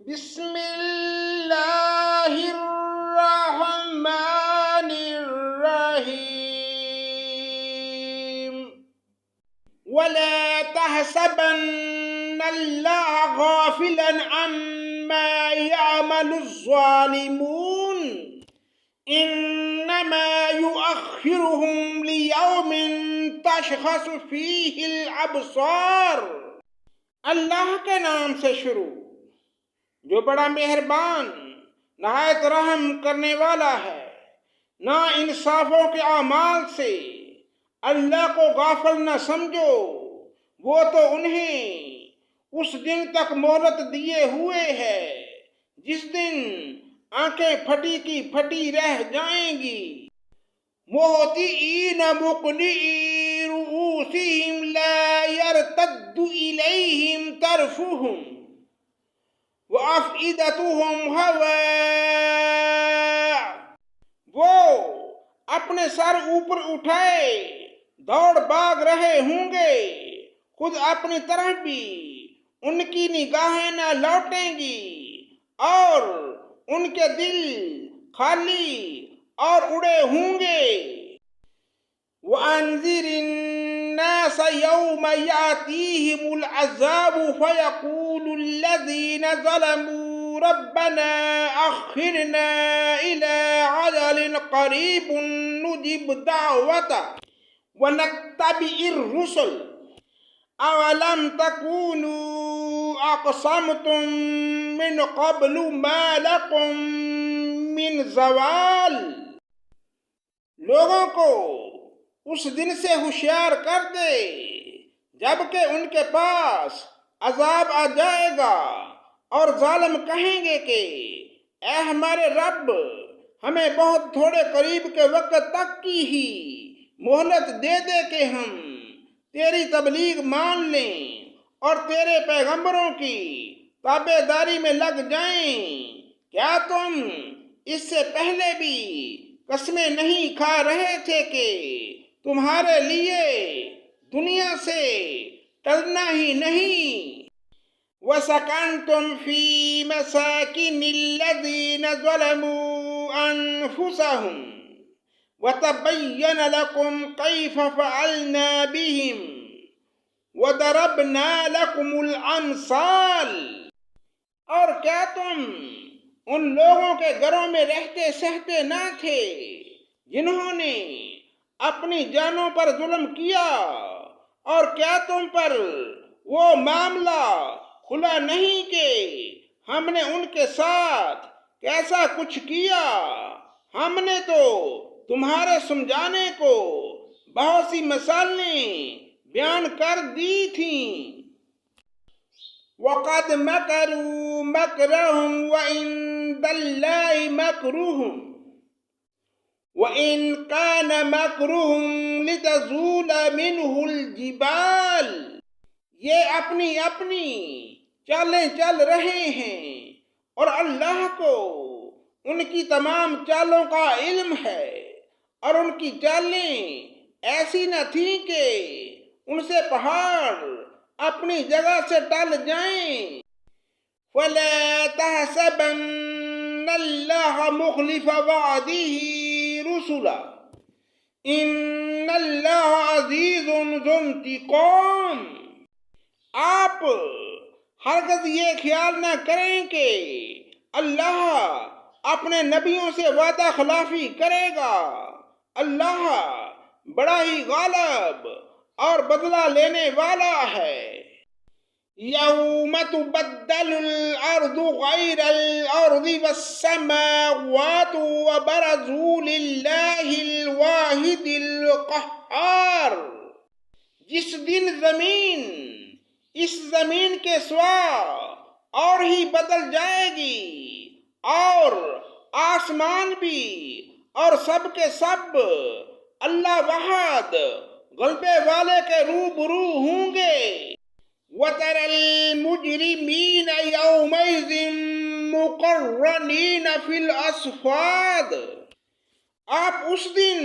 بسم اللہ الرحمن الرحیم ولا تحسبن اللہ غافلا عما يعمل الظالمون انما يؤخرهم ليوم تشخص فيه الابصار۔ اللہ کے نام سے شروع جو بڑا مہربان نہایت رحم کرنے والا ہے۔ نا انصافوں کے اعمال سے اللہ کو غافل نہ سمجھو، وہ تو انہیں اس دن تک مہلت دیے ہوئے ہے جس دن آنکھیں پھٹی کی پھٹی رہ جائیں گی۔ مہطعین مقنعی رؤوسہم لا یرتد الیہم طرفہم وَأَفْئِدَتُهُمْ هَوَاءٌ، وہ اپنے سر اوپر اٹھائے دوڑ بھاگ رہے ہوں گے، خود اپنی طرف بھی ان کی نگاہیں نہ لوٹیں گی اور ان کے دل خالی اور اڑے ہوں گے۔ وَأَنذِرِ النَّاسَ يَوْمَ يَأْتِيهِمُ الْعَذَابُ فَيَقُولُ الَّذِينَ ظَلَمُوا رَبَّنَا أَخِّرْنَا إِلَى عَجَلٍ قَرِيبٍ نُجِبْ دَعْوَتَكَ وَنَتَّبِعِ الرُّسُلَ أَوَلَمْ تَكُونُوا أَقْسَمْتُم مِّن قَبْلُ مَا لَكُم مِّن زَوَالٍ۔ لوگوں کو اس دن سے ہوشیار کر دے جبکہ ان کے پاس عذاب آ جائے گا اور ظالم کہیں گے کہ اے ہمارے رب، ہمیں بہت تھوڑے قریب کے وقت تک کی ہی مہلت دے دے کہ ہم تیری تبلیغ مان لیں اور تیرے پیغمبروں کی تابع داری میں لگ جائیں۔ کیا تم اس سے پہلے بھی قسمیں نہیں کھا رہے تھے کہ تمہارے لیے دنیا سے ٹلنا ہی نہیں؟ وَسَكَنْتُمْ فِي مَسَاكِنِ الَّذِينَ ظَلَمُوا أَنفُسَهُمْ وَتَبَيَّنَ لَكُمْ كَيْفَ فَعَلْنَا بِهِمْ وَضَرَبْنَا لَكُمُ الْأَمْثَالَ۔ اور کیا تم ان لوگوں کے گھروں میں رہتے سہتے نہ تھے جنہوں نے اپنی جانوں پر ظلم کیا؟ اور کیا تم پر وہ معاملہ کھلا نہیں کہ ہم نے ان کے ساتھ کیسا کچھ کیا؟ ہم نے تو تمہارے سمجھانے کو بہت سی مثالیں بیان کر دی تھیں۔ وَقَدْ مَكَرُوا مَكْرَهُمْ وَعِندَ اللَّهِ مَكْرُهُمْ وَإِنْ كَانَ مَكْرُهُمْ لِتَزُولَ مِنْهُ الْجِبَالُ۔ یہ اپنی اپنی چالیں چل رہے ہیں اور اللہ کو ان کی تمام چالوں کا علم ہے، اور ان کی چالیں ایسی نہ تھیں کہ ان سے پہاڑ اپنی جگہ سے ٹل جائیں۔ فَلَا تَحْسَبَنَّ اللَّهَ مُخْلِفَ وَعْدِهِ رُسُلَهُ إِنَّ اللَّهَ عَزِيزٌ ذُو انتقام۔ آپ ہرگز یہ خیال نہ کریں کہ اللہ اپنے نبیوں سے وعدہ خلافی کرے گا۔ اللہ بڑا ہی غالب اور بدلہ لینے والا ہے۔ یوم تبدل الارض غیر الارض والسماوات وبرزوا للہ الواحد القہار۔ جس دن زمین اس زمین کے سوا اور ہی بدل جائے گی اور آسمان بھی اور سب کے سب اللہ واحد غلبے والے کے روبرو ہوں گے۔ وَتَرَى الْمُجْرِمِينَ يَوْمَئِذٍ مُقَرَّنِينَ فِي الْأَصْفَادِ۔ آپ اس دن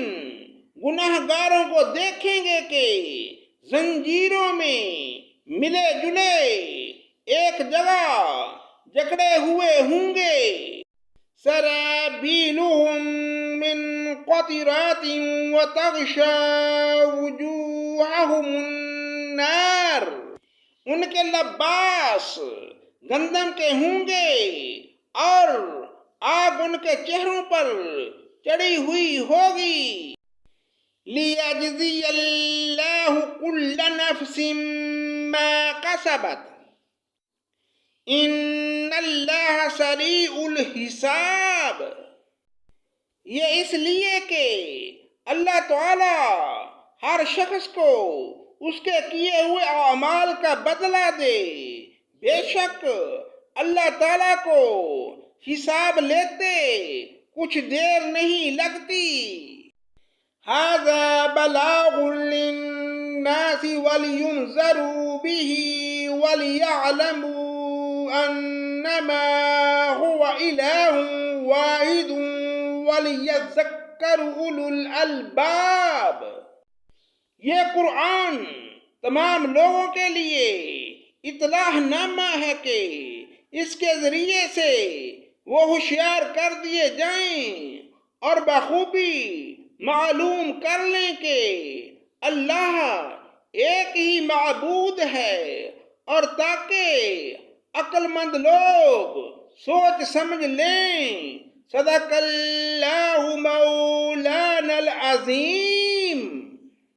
گناہ گاروں کو دیکھیں گے کہ زنجیروں میں ملے جلے ایک جگہ جکڑے ہوئے ہوں گے سرابیلہم من قطرات وتغشى وجوہہم النار ان کے لباس گندم کے ہوں گے اور آگ ان کے چہروں پر چڑھی ہوئی ہوگی لِيَجْزِيَ اللَّهُ كُلَّ نَفْسٍ مَا كَسَبَتْ إِنَّ اللَّهَ سَرِيعُ الْحِسَابِ یہ اس لیے کہ اللہ تعالی ہر شخص کو اس کے کیے ہوئے اعمال کا بدلہ دے بے شک اللہ تعالیٰ کو حساب لیتے کچھ دیر نہیں لگتی هذا بلاغ للناس ولينذروا به وليعلموا أنما هو إله واحد وليذكر أولو الألباب یہ قرآن تمام لوگوں کے لیے اطلاع نامہ ہے کہ اس کے ذریعے سے وہ ہوشیار کر دیے جائیں اور بخوبی معلوم کر لیں کہ اللہ ایک ہی معبود ہے اور تاکہ عقل مند لوگ سوچ سمجھ لیں صدق اللہ مولانا العظیم